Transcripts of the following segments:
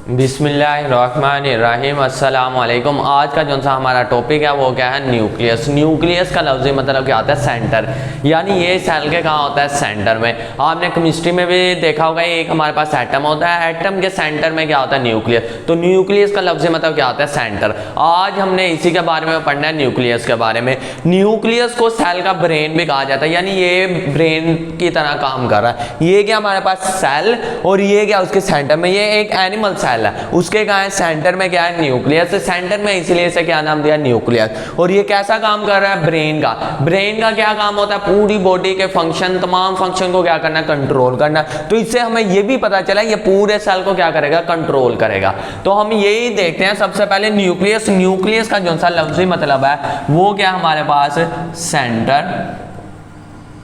बिस्मिल्लाहिर्रहमानिर्रहीम अस्सलाम वालेकुम। आज का जो सा हमारा टॉपिक है वो क्या है, न्यूक्लियस। न्यूक्लियस का लफ्ज़ी मतलब क्या होता है, सेंटर, यानी ये सेल के कहाँ होता है, सेंटर में। आपने केमिस्ट्री में भी देखा होगा, एक हमारे पास एटम होता है, एटम के सेंटर में क्या होता है, न्यूक्लियस। तो न्यूक्लियस का लफ्ज़ी मतलब क्या होता है, सेंटर। आज हमने इसी के बारे में पढ़ना है, न्यूक्लियस के बारे में। न्यूक्लियस को सेल का ब्रेन भी कहा जाता है, यानी ये ब्रेन की तरह काम कर रहा है। ये क्या हमारे पास सेल, और ये क्या उसके सेंटर में, ये एक एनिमल सेल है, उसके कहा है सेंटर में क्या है, न्यूक्लियस। सेंटर में इसीलिए इसे क्या नाम दिया, न्यूक्लियस। और ये कैसा काम कर रहा है, ब्रेन का। ब्रेन का क्या काम होता है, पूरी बॉडी के फंक्शन, तमाम फंक्शन को क्या करना, कंट्रोल करना। तो इससे हमें ये भी पता चला ये पूरे सेल को क्या करेगा, कंट्रोल करेगा। तो हम यही देखते हैं सबसे पहले न्यूक्लियस। न्यूक्लियस का जो सा लफ्ज़ी मतलब है वो क्या हमारे पास, सेंटर।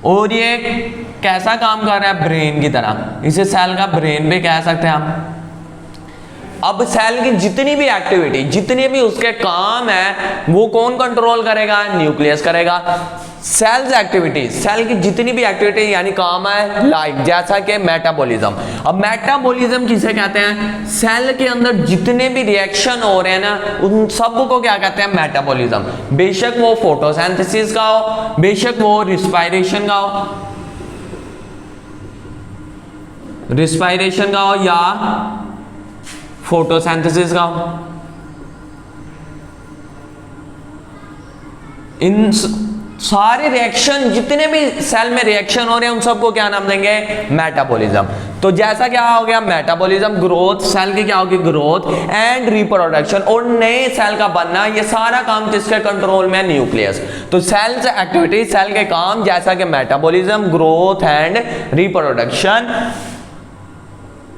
और ये कैसा काम कर रहा है, ब्रेन की तरह। इसे सेल का ब्रेन भी कह सकते हैं हम। अब सेल की जितनी भी एक्टिविटी, जितने भी उसके काम है, वो कौन कंट्रोल करेगा, न्यूक्लियस करेगा। सेल्स एक्टिविटी, सेल की जितनी भी एक्टिविटी यानी काम है, लाइक जैसा कि मेटाबॉलिज्म। अब मेटाबॉलिज्म किसे कहते हैं, सेल के अंदर जितने भी रिएक्शन हो रहे हैं ना, उन सब को क्या कहते हैं, मेटाबॉलिज्म। बेशक वो फोटोसिंथेसिस का हो, बेशक वो रिस्पायरेशन का हो, रिस्पायरेशन का हो या फोटोसिंथेसिस का हो। इन सारे रिएक्शन, जितने भी सेल में रिएक्शन हो रहे हैं, उन सबको क्या नाम देंगे, मेटाबॉलिज्म। तो जैसा क्या हो गया, मेटाबॉलिज्म, ग्रोथ, सेल की क्या होगी, ग्रोथ एंड रिप्रोडक्शन, और नए सेल का बनना। ये सारा काम किसके कंट्रोल में, न्यूक्लियस। तो सेल्स एक्टिविटी, सेल के काम जैसा कि metabolism, growth and reproduction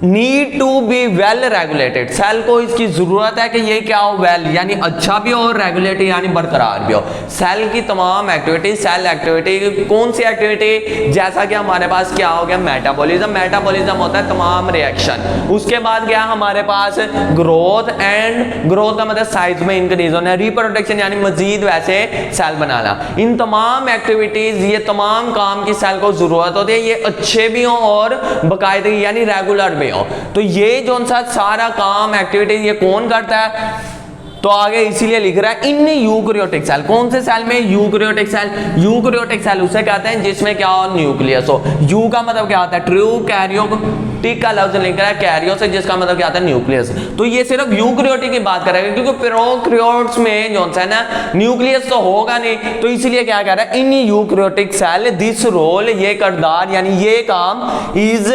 need to be well regulated. Cell को इसकी जरूरत है कि ये क्या हो, वेल यानी अच्छा भी हो, और रेगुलेटेड यानी बरकरार भी हो। सेल की तमाम एक्टिविटी, सेल एक्टिविटी कौन सी एक्टिविटी, जैसा कि हमारे पास क्या हो गया, मेटाबॉलिज्म। मेटाबॉलिज्म होता है तमाम रिएक्शन। उसके बाद क्या हमारे पास, ग्रोथ, एंड ग्रोथ का मतलब साइज में इंक्रीज होना। रिप्रोडक्शन यानी मजीद वैसे सेल बनाना। इन तमाम एक्टिविटीज, ये तमाम काम की सेल को जरूरत होती है, ये अच्छे भी हो और बाकायदगी यानी रेगुलर भी हो। तो ये जो सा सारा काम, एक्टिविटी, ये कौन करता है, तो आगे इसीलिए लिख रहा है इन यूकैरियोटिक सेल। कौन से सेल में, यूकैरियोटिक सेल। यूकैरियोटिक सेल उसे कहते हैं जिसमें क्या हो, न्यूक्लियस हो। यू का मतलब क्या होता है, ट्रू, कैरियोटिक का लफ्ज लिख रहा है कैरियो से, जिसका मतलब क्या होता है, न्यूक्लियस। तो ये सिर्फ यूकैरियोटिक की बात करेगा, क्योंकि प्रोकैरियोट्स में जो है ना, न्यूक्लियस तो होगा नहीं। तो इसीलिए क्या कह रहा है, in eukaryotic cell this role, ये किरदार यानी ये काम is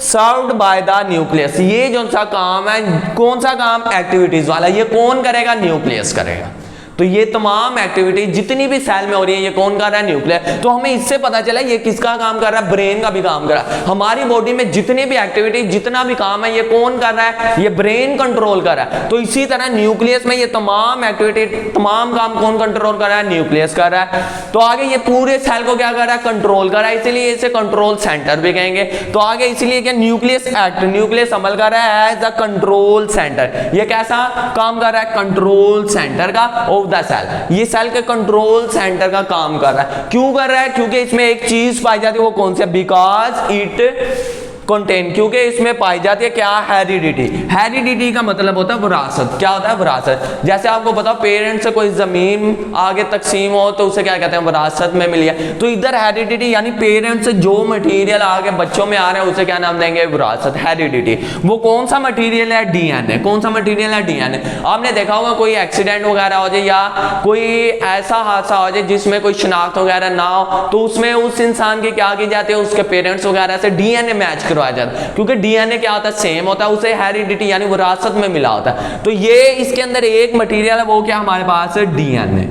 served by the nucleus. ये जो सा काम है, कौन सा काम, एक्टिविटीज वाला, ये कौन करेगा, न्यूक्लियस करेगा। तो ये तमाम एक्टिविटी जितनी भी सेल में हो रही है, ये कौन कर रहा है, न्यूक्लियस। तो हमें इससे पता चला ये किसका काम कर रहा है, ब्रेन का भी काम कर रहा है। हमारी बॉडी में जितनी भी एक्टिविटी, जितना भी काम है, ये कौन कर रहा है, ये ब्रेन कंट्रोल कर रहा है। तो इसी तरह न्यूक्लियस में ये तमाम एक्टिविटी, तमाम काम कौन कंट्रोल कर रहा है, न्यूक्लियस कर रहा है। तो आगे ये पूरे सेल को क्या कर रहा है, कंट्रोल कर रहा है, इसलिए इसे कंट्रोल सेंटर भी कहेंगे। तो आगे इसीलिए क्या, न्यूक्लियस एक्ट, न्यूक्लियस अमल कर रहा है एज अ कंट्रोल सेंटर। ये कैसा काम कर रहा है, कंट्रोल सेंटर का द सेल। ये सेल के कंट्रोल सेंटर का काम कर रहा है। क्यों कर रहा है, क्योंकि इसमें एक चीज पाई जाती है, वो कौन सी है, बिकॉज इट कंटेन, क्योंकि इसमें पाई जाती है क्या, हेरिडिटी। हेरिडिटी का मतलब होता है विरासत। क्या होता है, विरासत। जैसे आपको बताओ, पेरेंट्स से कोई जमीन आगे तकसीम हो तो उसे क्या कहते हैं, विरासत में मिली है। तो इधर हेरिडिटी यानी पेरेंट्स से जो मटेरियल आगे बच्चों में आ रहे हैं, उसे क्या नाम देंगे, विरासत, हेरिडिटी। वो कौन सा मटेरियल है, डीएनए। कौन सा मटेरियल है, डीएनए। आपने देखा होगा कोई एक्सीडेंट वगैरह हो जाए या कोई ऐसा हादसा हो जाए जिसमें कोई शिनाख्त वगैरह ना हो, तो उसमें उस इंसान की क्या की जाती है, उसके पेरेंट्स वगैरह से डीएनए मैच करवाया जाता है, क्योंकि डीएनए क्या होता है, सेम होता है, उसे हेरिडिटी यानी विरासत में मिला होता है। तो ये इसके अंदर एक मटेरियल है, वो क्या हमारे पास है, डीएनए।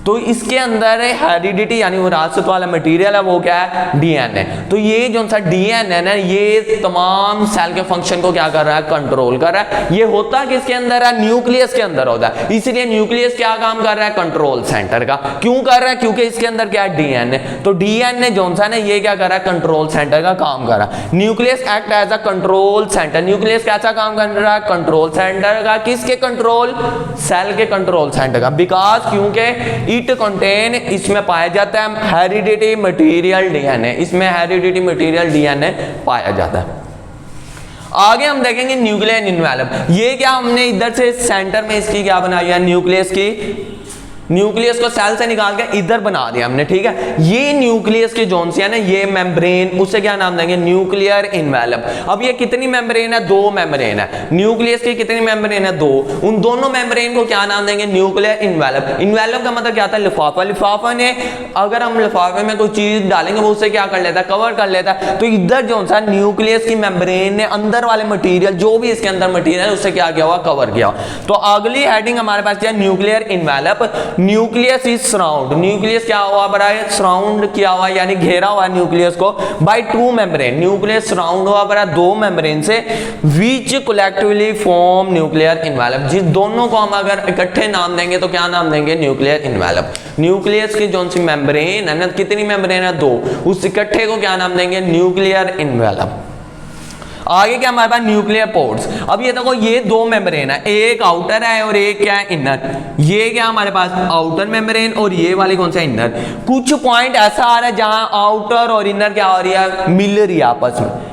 तो इसके अंदर हेरिडिटी यानी विरासत वाला मटेरियल है, वो क्या है, डीएनए। तो ये जो सा डीएनए है, ये तमाम सेल के फंक्शन को क्या कर रहा है, कंट्रोल कर रहा है। ये होता किसके अंदर है, न्यूक्लियस के अंदर होता है। इसलिए न्यूक्लियस क्या काम कर रहा है, कंट्रोल सेंटर का। क्यों कर रहा है, क्योंकि इसके अंदर क्या है, डीएनए। तो डीएनए जो सा है, ये क्या कर रहा है, कंट्रोल सेंटर का काम कर रहा है। Nucleus act as a control centre. Nucleus कैसा काम कर रहा है, कंट्रोल सेंटर का। किसके कंट्रोल, सेल के कंट्रोल सेंटर का। बिकॉज क्योंकि इट कंटेन, इसमें पाया जाता है हेरिडिटी मटेरियल डीएनए। इसमें हेरिडिटी मटेरियल डीएनए पाया जाता है। आगे हम देखेंगे न्यूक्लियर इन्वेलप। ये क्या हमने इधर से सेंटर में इसकी क्या बनाई है, न्यूक्लियस की, न्यूक्लियस को सेल से निकाल के इधर बना दिया हमने, ठीक है। ये न्यूक्लियस की जोन सी है ना, ये मेम्ब्रेन, उसे क्या नाम देंगे, न्यूक्लियर इन्वेलप। अब ये कितनी मेम्ब्रेन है, 2 मेम्ब्रेन है। न्यूक्लियस की कितनी मेम्ब्रेन है, 2। उन दोनों मेम्ब्रेन को क्या नाम देंगे, न्यूक्लियर इन्वेलप। इन्वेलप का मतलब क्या होता है, लिफाफा। लिफाफा ने अगर हम लिफाफे में कोई चीज डालेंगे वो उसे क्या कर लेता है, कवर कर लेता है। तो इधर जो सा न्यूक्लियस की मेम्ब्रेन ने अंदर वाले मटीरियल, जो भी इसके अंदर मटीरियल है, उससे क्या किया हुआ, कवर किया। तो अगली हेडिंग हमारे पास क्या है, nuclear envelope. Nucleus is surround, nucleus क्या हुआ बड़ा है, सराउंड किया हुआ यानी घेरा हुआ न्यूक्लियस को बाय 2 मेम्ब्रेन। न्यूक्लियस सराउंड हुआ बड़ा 2 मेम्ब्रेन से, विच कलेक्टिवली फॉर्म न्यूक्लियर इन्वेलप। जिस दोनों को हम अगर इकट्ठे नाम देंगे तो क्या नाम देंगे, न्यूक्लियर इन्वेलप। न्यूक्लियस की जो सी मेम्ब्रेन है ना, कितनी मेम्ब्रेन है, 2, उस इकट्ठे को क्या नाम देंगे, न्यूक्लियर इन्वेलप। आगे क्या हमारे पास, न्यूक्लियर पोर्ट्स। अब ये देखो, ये 2 मेम्ब्रेन है, एक आउटर है और एक क्या है, इनर। ये क्या हमारे पास, आउटर मेम्ब्रेन, और ये वाली कौन सा, इनर। कुछ पॉइंट ऐसा आ रहा है जहां आउटर और इनर क्या हो रही है, मिल रही है आपस में।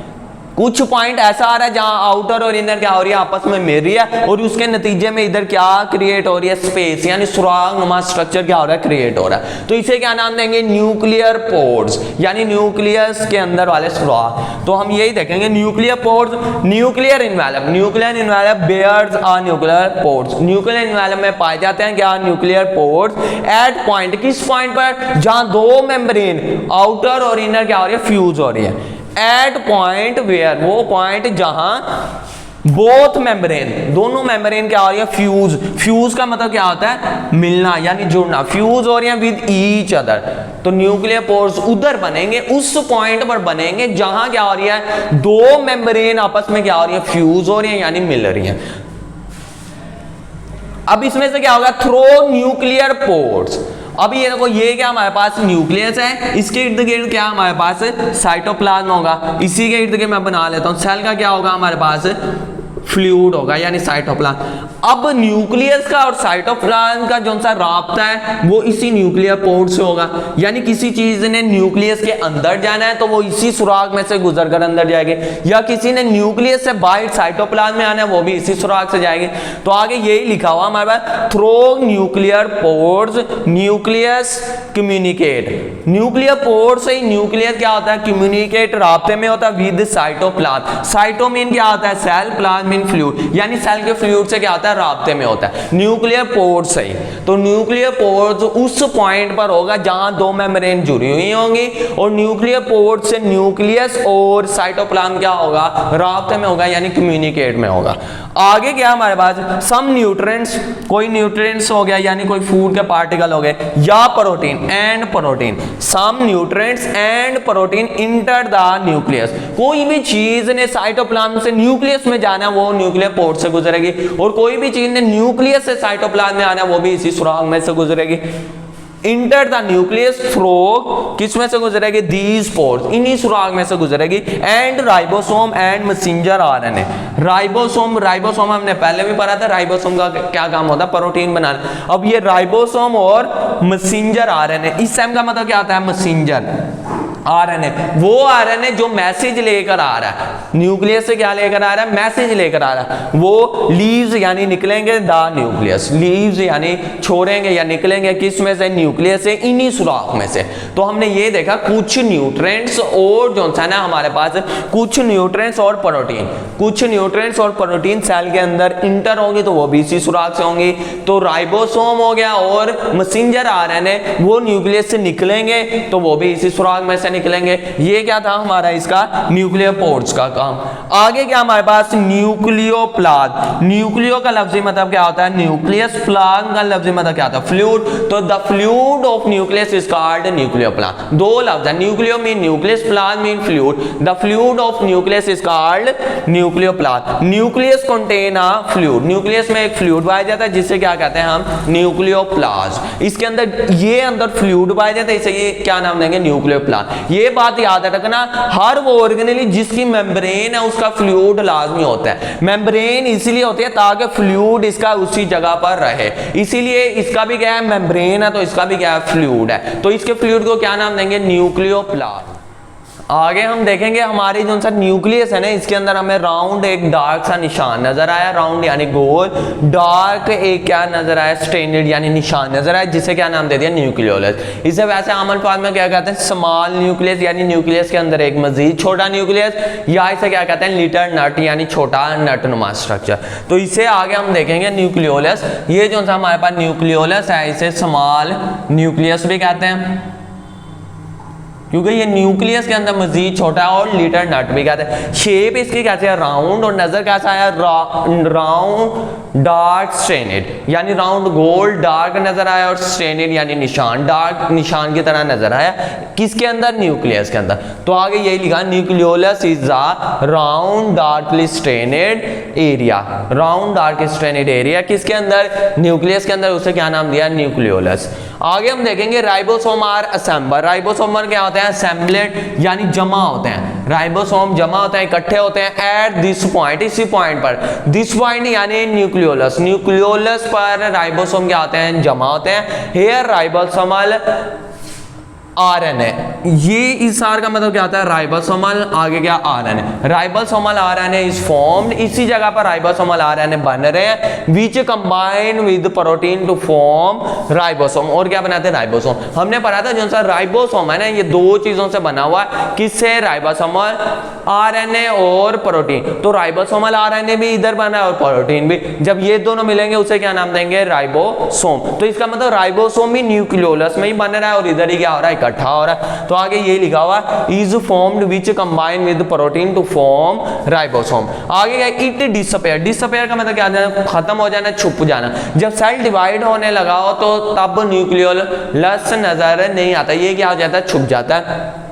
कुछ पॉइंट ऐसा आ रहा है जहां आउटर और इनर क्या हो रही है, आपस में मिल रही है, और उसके नतीजे में इधर क्या क्रिएट हो रही है, स्पेस यानी सुराग नुमा स्ट्रक्चर क्या हो रहा है, क्रिएट हो रहा है। तो इसे क्या नाम देंगे, न्यूक्लियर पोर्ट्स, यानी न्यूक्लियस के अंदर वाले सुराग। तो हम यही देखेंगे, nuclear pores, nuclear envelope. Nuclear envelope bears are nuclear pores. Nuclear envelope में पाए जाते हैं क्या, न्यूक्लियर पोर्ट्स एट पॉइंट, किस पॉइंट पर, जहां 2 मेम्ब्रेन आउटर और इनर क्या हो रही है, फ्यूज हो रही है। एट पॉइंट वेयर, वो पॉइंट जहां बोथ मेम्ब्रेन, दोनों मेम्ब्रेन क्या हो रही है, फ्यूज। फ्यूज का मतलब क्या होता है, मिलना यानी जुड़ना। फ्यूज हो रही है विद ईच अदर। तो न्यूक्लियर पोर्स उधर बनेंगे, उस पॉइंट पर बनेंगे जहां क्या हो रही है, 2 मेम्ब्रेन आपस में क्या हो रही है, फ्यूज हो रही है यानी मिल रही है। अब इसमें से क्या होगा, थ्रो न्यूक्लियर पोर्ट्स। अब ये देखो, ये क्या हमारे पास न्यूक्लियस है, इसके इर्द गिर्द क्या हमारे पास साइटोप्लाज्म होगा। इसी के इर्द गिर्द मैं बना लेता हूं, सेल का क्या होगा हमारे पास, फ्लूइड होगा यानी साइटोप्लाज्म। अब न्यूक्लियस का और साइटोप्लाज्म का जो सा राब्ता है वो इसी न्यूक्लियर पोर्ट से होगा। यानी किसी चीज ने न्यूक्लियस के अंदर जाना है तो वो इसी सुराग में से गुजर कर अंदर जाएगी, या किसी ने न्यूक्लियस से बाहर साइटोप्लाज्म में आना है वो भी इसी सुराग से जाएगी। तो आगे यही लिखा हुआ हमारे पास, through nuclear ports nucleus communicate. Nuclear port से न्यूक्लियर क्या होता है, कम्युनिकेट, राब्ते में होता है विद साइटोप्लाज्म। साइटो मीन क्या होता है, सेल, प्लाज्म मीन फ्लूइड, यानी सेल के फ्लूइड से क्या होता है, राब्ते में होता है। न्यूक्लियर पोर्ट से, तो न्यूक्लियर पोर्ट उस पॉइंट पर होगा जहां 2 मेम्ब्रेन जुड़ी हुई होंगी, और न्यूक्लियर पोर्ट से न्यूक्लियस और साइटोप्लाज्म क्या होगा, राब्ते में होगा यानी कम्युनिकेट में होगा। आगे क्या हमारे पास, सम न्यूट्रिएंट्स, कोई न्यूट्रिएंट्स हो गया यानी कोई फूड के पार्टिकल हो गए, या protein and protein, some nutrients and protein enter the nucleus. कोई भी चीज ने साइटोप्लाज्म से न्यूक्लियस में जाना है वो न्यूक्लियर पोर्ट से गुजरेगी, और कोई भी चीज ने न्यूक्लियस से साइटोप्लाज्म में आना है वो भी इसी सुराग में से गुजरेगी। इंटर द न्यूक्लियस थ्रू किस में से गुजरेगी, दीज पोर्स, इन्हीं सुराग में से गुजरेगी। And ribosome and messenger RNA. Ribosome, ribosome हमने पहले भी पढ़ा था, राइबोसोम का क्या काम होता है, प्रोटीन बनाना। अब ये राइबोसोम और मैसेंजर आरएनए, इस टाइम का मतलब क्या होता है, मैसेंजर आरएनए, वो आरएनए जो मैसेज लेकर आ रहा है, न्यूक्लियस से क्या लेकर आ रहा है, मैसेज लेकर आ रहा है। वो लीव्स यानी निकलेंगे द न्यूक्लियस, लीव्स यानी छोड़ेंगे या निकलेंगे किस में से, न्यूक्लियस से, इन्हीं सुराख में से। तो हमने ये देखा कुछ न्यूट्रिएंट्स और जो है ना हमारे पास कुछ न्यूट्रिएंट्स और प्रोटीन, कुछ न्यूट्रिएंट्स और प्रोटीन सेल के अंदर इंटर होंगी तो वो भी इसी सुराख से होंगी। तो राइबोसोम हो गया और मैसेंजर आरएनए वो न्यूक्लियस से निकलेंगे तो वो भी इसी सुराख में से निकलेंगे। ये क्या था हमारा इसका न्यूक्लियर पोर्ट्स का काम। आगे क्या हमारे पास, न्यूक्लियोप्लाज्म। न्यूक्लियो का लफ्जी मतलब क्या होता है, न्यूक्लियस, प्लाज्म का लफ्जी मतलब क्या होता है, फ्लूइड। तो the fluid of nucleus is called nucleoplasm. दो लफ्ज है, nucleo mean nucleus, plasm mean fluid. The fluid of nucleus is called nucleoplasm. Nucleus contain a fluid, nucleus में एक फ्लूइड पाया जाता है जिससे क्या कहते हैं हम, न्यूक्लियोप्लाज्म। इसके अंदर ये अंदर फ्लूइड पाया जाता है, इसे ये क्या नाम देंगे, न्यूक्लियोप्लाज्म। ये बात याद रखना, हर वो ऑर्गेनेली जिसकी मेम्ब्रेन है उसका फ्लूइड लाजमी होता है। मेम्ब्रेन इसलिए होती है ताकि फ्लूइड इसका उसी जगह पर रहे, इसीलिए इसका भी क्या है, मेम्ब्रेन है तो इसका भी क्या है, फ्लूइड है। तो इसके फ्लूइड को क्या नाम देंगे, न्यूक्लियोप्लाज्म। आगे हम देखेंगे हमारी जो सा न्यूक्लियस है ना, इसके अंदर हमें राउंड एक डार्क सा निशान नजर आया, राउंड यानी गोल, डार्क एक क्या नजर आया, स्टेन्ड यानी निशान नजर आया, जिसे क्या नाम दे दिया, न्यूक्लियोलस। इसे वैसे आम अल्फाज में क्या कहते हैं, स्मॉल न्यूक्लियस यानी न्यूक्लियस के अंदर एक मजीद छोटा न्यूक्लियस, या इसे क्या कहते हैं, लिटिल नट यानी छोटा नट नुमा स्ट्रक्चर। तो इसे आगे हम देखेंगे न्यूक्लियोलस। ये जो सा हमारे पास न्यूक्लियोलस है, इसे स्मॉल न्यूक्लियस भी कहते हैं, क्योंकि ये न्यूक्लियस के अंदर मजीद छोटा है, और लिटिल नट भी कहते हैं। शेप इसकी कैसे है, राउंड, और नजर कैसा है, राउंड डार्क स्ट्रेनेड, यानी राउंड गोल डार्क नजर आया, और स्ट्रेनेड यानी निशान, डार्क निशान की तरह नजर आया, किसके अंदर, न्यूक्लियस के अंदर। तो आगे यही लिखा, nucleolus is a round darkly stained area, round dark stained area किसके अंदर, न्यूक्लियस के अंदर, उसे क्या नाम दिया, न्यूक्लियोलस। आगे हम देखेंगे राइबोसोम आर असेंबल। राइबोसोम क्या होते हैं, असेंबलेड यानी जमा होते हैं, राइबोसोम जमा होते हैं, इकट्ठे होते हैं एट दिस पॉइंट, इसी पॉइंट पर, दिस पॉइंट यानी न्यूक्लियोलस, न्यूक्लियोलस पर राइबोसोम क्या होते हैं, जमा होते हैं। हेयर राइबोसोमल आरएनए, ये इस आर का मतलब क्या होता है, राइबोसोमल, आगे क्या, RNA, ribosomal RNA is formed, इसी जगह पर राइबोसोमल आरएनए बन रहे हैं, which combine with protein to form ribosome, और क्या बनाते हैं, राइबोसोम। हमने पढ़ा था जो सा राइबोसोम है ना, ये दो चीजों से बना हुआ है, किससे, राइबोसोमल आरएनए और प्रोटीन। तो राइबोसोमल आरएनए भी इधर बना है और प्रोटीन भी, जब ये दोनों मिलेंगे उसे क्या नाम देंगे, राइबोसोम। तो इसका मतलब राइबोसोम भी न्यूक्लियोलस में ही बन रहा है, और इधर ही क्या हो रहा है, इकट्ठा हो रहा है। तो आगे ये लिखा हुआ, is formed which combine with protein to form ribosome. आगे क्या, इट डिसअपियर, डिसअपियर का मतलब क्या, खत्म हो जाना, छुप जाना। जब सेल डिवाइड होने लगा हो तो तब न्यूक्लियोलस नजर नहीं आता, ये क्या हो जाता है, छुप जाता है।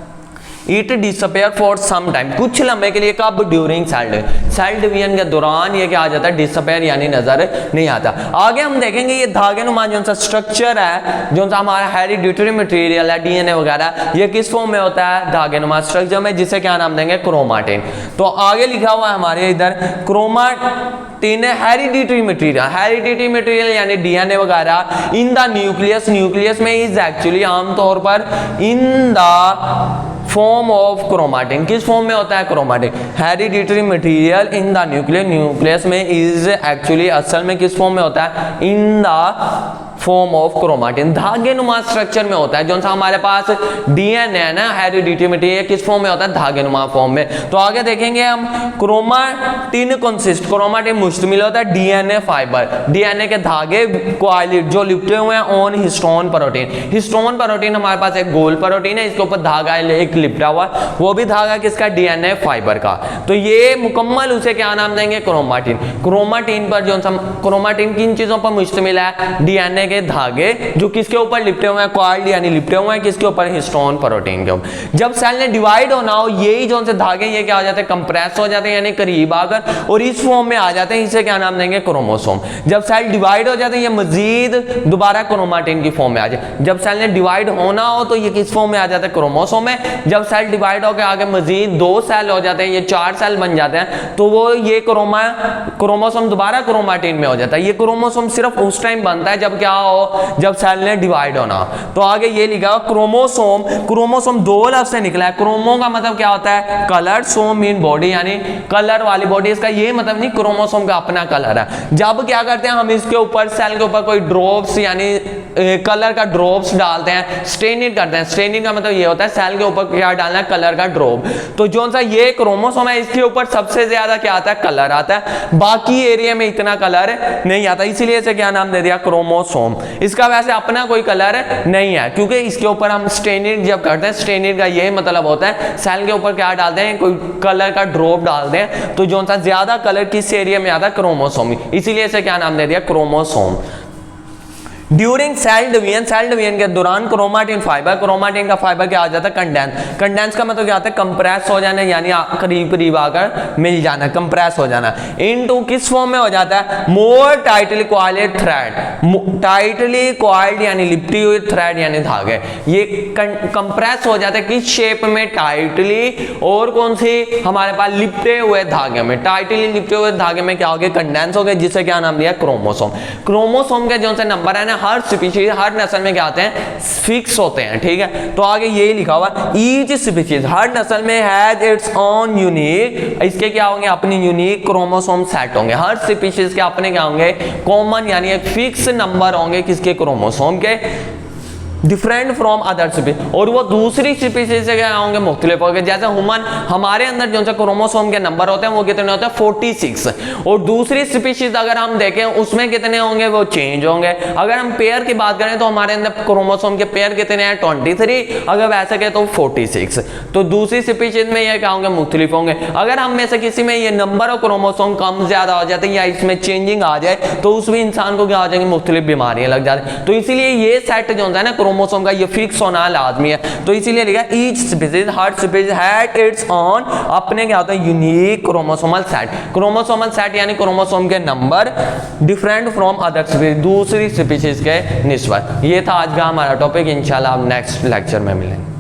It disappear for some time, कुछ लम्बे के लिए, कब, ड्यूरिंग सेल डिवीजन के दौरान ये क्या आ जाता है, डिसअपियर यानी नजर नहीं आता। आगे हम देखेंगे ये धागे नुमा जो सा स्ट्रक्चर है, जो सा हमारा हेरिडिटरी मटेरियल है, डीएनए वगैरह, ये किस फॉर्म में होता है, धागे नुमा स्ट्रक्चर में, जिसे क्या नाम देंगे, क्रोमाटिन। तो आगे लिखा हुआ है हमारे इधर, chromatin hereditary material, hereditary material यानी डीएनए वगैरह, इन द न्यूक्लियस, न्यूक्लियस में इज एक्चुअली आमतौर पर in the form of chromatin, किस फॉर्म में होता है, chromatin, hereditary material in the nucleus, nucleus में इज एक्चुअली असल में किस फॉर्म में होता है, in the form of chromatin, धागे नुमा स्ट्रक्चर में होता है। जो सा हमारे पास डीएनए है ना, हेरिडिटरी मटेरियल किस फॉर्म में होता है, धागे नुमा फॉर्म में। तो आगे देखेंगे हम, क्रोमाटिन कंसिस्ट, क्रोमाटिन मुश्तमिल होता है डीएनए फाइबर, डीएनए के धागे क्वाइलिट जो लिपटे हुए हैं on histone protein. Histone protein हमारे पास एक गोल प्रोटीन है, इसके ऊपर धागा एक लिपटा हुआ, वो भी धागा किसका, डीएनए फाइबर का। तो ये मुकम्मल उसे क्या नाम देंगे, क्रोमाटिन। क्रोमाटिन पर जो क्रोमाटिन किन चीजों पर मुश्तमिल है, डीएनए के धागे जो किसके ऊपर लिपटे हुए हैं, क्वाइल्ड यानी लिपटे हुए हैं किसके ऊपर, हिस्टोन प्रोटीन के ऊपर। जब सेल ने डिवाइड होना हो, यही जो से धागे ये क्या हो जाते हैं, कंप्रेस हो जाते हैं, यानी करीब आकर, और इस फॉर्म में आ जाते हैं, इसे क्या नाम देंगे, क्रोमोसोम। जब सेल डिवाइड हो जाते हैं, ये मजीद दोबारा क्रोमाटिन की फॉर्म में आ जाए। जब सेल ने डिवाइड होना हो तो ये किस फॉर्म में आ जाता है, क्रोमोसोम में। जब सेल डिवाइड होकर आगे मजीद 2 सेल हो जाते हैं, ये 4 सेल बन जाते हैं, तो वो ये क्रोमोसोम दोबारा क्रोमाटिन में हो जाता है। ये क्रोमोसोम सिर्फ उस टाइम बनता है जब क्या हो, जब सेल ने डिवाइड होना। तो आगे ये लिखा क्रोमोसोम, क्रोमोसोम 2 लफ्ज से निकला है। क्रोमो का मतलब क्या होता है, कलर, सोम मीन बॉडी यानी कलर वाली बॉडी। इसका ये मतलब नहीं क्रोमोसोम का अपना कलर है। जब क्या करते हैं हम इसके ऊपर, सेल के ऊपर कोई ड्रॉप्स यानी कलर का ड्रॉप्स डालते हैं, स्टेनिंग करते हैं। स्टेनिंग का मतलब ये होता है सेल के ऊपर क्या डालना है, कलर का ड्रॉप। तो जो सा ये क्रोमोसोम है, इसके ऊपर सबसे ज्यादा क्या आता है, कलर आता है। बाकी एरिया में इतना कलर नहीं आता, इसीलिए इसे क्या नाम दे दिया, क्रोमोसोम। इसका वैसे अपना कोई कलर नहीं है, क्योंकि इसके ऊपर हम स्टेनिंग जब करते हैं, स्टेनिंग का यही मतलब होता है सेल के ऊपर क्या डालते हैं, कोई कलर का ड्रॉप डालते हैं। तो जो सा ज्यादा कलर किस एरिया में आता है, क्रोमोसोम, इसीलिए इसे क्या नाम दे दिया, क्रोमोसोम। ड्यूरिंग सेल डिवीजन के दौरान क्रोमाटिन फाइबर, क्रोमाटिन का फाइबर क्या आ जाता है, कंडेंस। कंडेंस का मतलब क्या होता है, कंप्रेस हो जाना, यानी करीब करीब आकर मिल जाना, कंप्रेस हो जाना। इनटू किस फॉर्म में हो जाता है, more tightly coiled thread. Tightly coiled यानी लिपटी हुई, थ्रेड यानी धागे। ये कंप्रेस हो जाता है किस शेप में, टाइटली, और कौन सी हमारे पास लिपटे हुए धागे में। टाइटली लिपटे हुए धागे में क्या हो गया, कंडेंस हो गए, जिसे क्या नाम दिया, क्रोमोसोम। क्रोमोसोम के जो से नंबर है ना हैं हर स्पीशीज, हर नस्ल में क्या आते हैं, फिक्स होते हैं, ठीक है। तो आगे यही लिखा हुआ, ईच स्पीशीज, हर नस्ल में हैज इट्स ओन यूनिक, इसके क्या होंगे, अपनी यूनिक क्रोमोसोम सेट होंगे। हर स्पीशीज के अपने क्या होंगे, कॉमन यानी एक फिक्स नंबर होंगे किसके, क्रोमोसोम के, डिफरेंट फ्रॉम अदर स्पीशीज, और वो दूसरी स्पीशीज से क्या होंगे, मुख्तलिफ होंगे। जैसे ह्यूमन, हमारे अंदर जो सा क्रोमोसोम के नंबर होते हैं वो कितने होते हैं, 46, और दूसरी स्पीशीज अगर हम देखें उसमें कितने होंगे, वो चेंज होंगे। अगर हम पेयर की बात करें तो हमारे अंदर क्रोमोसोम के पेयर कितने हैं, 23, अगर वैसे कहें तो 46। तो दूसरी स्पीशीज में ये क्या होंगे, मुख्तलिफ होंगे। अगर हम में से किसी में ये नंबर और क्रोमोसोम कम ज्यादा हो जाते हैं या इसमें चेंजिंग आ जाए तो उस भी इंसान को क्या हो जाएंगे, मुख्तलिफ बीमारियां लग जाती हैं। तो इसीलिए ये सेट जो होता है ना क्रोमोसोम का, ये फिक्स होना लाजमी है। तो इसीलिए लिखा each species, her species had it's on, अपने क्या होता है, unique chromosomal set. Chromosomal set यानी क्रोमोसोम के number different from other species, दूसरी स्पीशीज के निस्बत। ये था आज का हमारा टॉपिक। इंशाल्लाह आप नेक्स्ट लेक्चर में मिलेंगे।